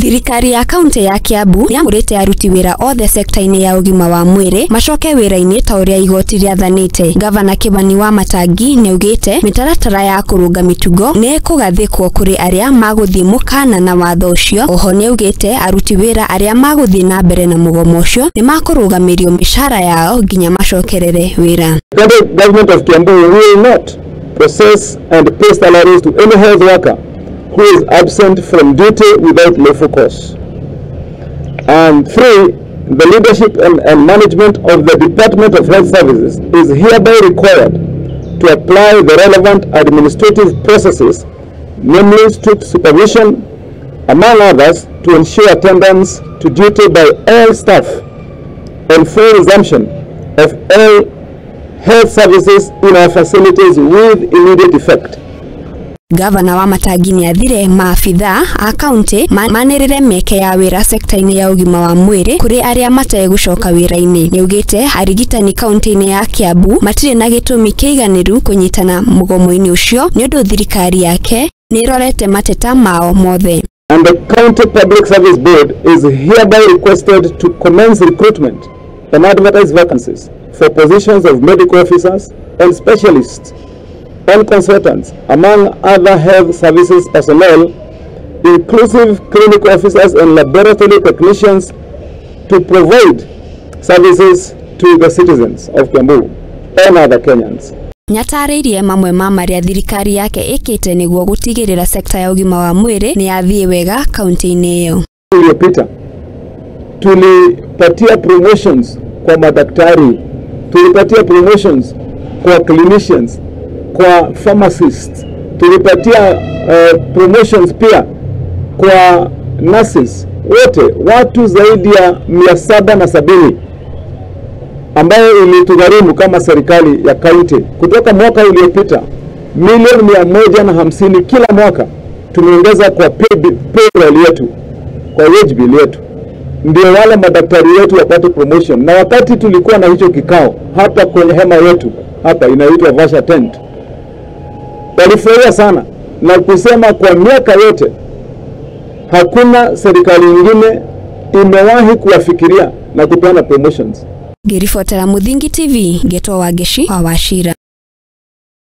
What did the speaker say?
Thirikari ya Kaunti ya Kiambu Niyamurite Aruti Wira Othe Sektaiini ya Ugima wa Mwiri Macoke Wiraiini ta Uria Igoti Riathanite.ngavana Kimani Wamatangi Niaugite Mitaratara ya kuruga mitugo ne kugathikwo kuri aria maguthii mukana na watho ucio. Oho Niaugite aruti wira aria maguthii na mbere na mugomo ucio Nimakurugamirio Micara yao Nginya Macokerere Wira. The government of Kiambu will not process and pay salaries to any health worker who is absent from duty without lawful cause. And 3, the leadership and management of the Department of Health Services is hereby required to apply the relevant administrative processes, namely strict supervision, among others, to ensure attendance to duty by all staff and full resumption of all health services in our facilities with immediate effect. Gavana Wamatangi niathire maafitha a kaunti manirire meke ya wira sektaini ya ugima wa mwiri kuri aria mategucoka wiraini. Niaugite arigitani kaunti-ini ya Kiambu matire na gitumi kiiganiru kunyitana mugomo-ini ucio ni undu thirikari yake nirorete mateta mao mothe. And the County Public Service Board is hereby requested to commence recruitment and advertise vacancies for positions of medical officers and specialists and consultants, among other health services personnel, inclusive clinical officers and laboratory technicians, to provide services to the citizens of Kiambu and other Kenyans. Nyataririe mamwe maria thirikari yake ikite niguo gutigirira sekta ya ugima wa mwiri ni yathie wega kaunti-ini iyo. Iliyopita tulipatia promotions kwa madaktari, tulipatia promotions kwa clinicians, kwa pharmacists, tulipatia promotions pia kwa nurses, wote watu zaidi ya 770 ambayo ilitugharimu kama serikali ya kaunti. Kutoka mwaka uliopita milioni 150 kila mwaka tumeongeza kwa payroll yetu, kwa wage bill yetu, ndio wale madaktari wetu wapate promotion. Na wakati tulikuwa na hicho kikao hapa kwenye hema yetu hapa inaitwa Vasha Tent, walifurahia sana na kusema kwa miaka yote hakuna serikali nyingine imewahi kuwafikiria na kupeana promotions. Ngiribotera Muthingi TV Geto wa Geshi wa Wachira.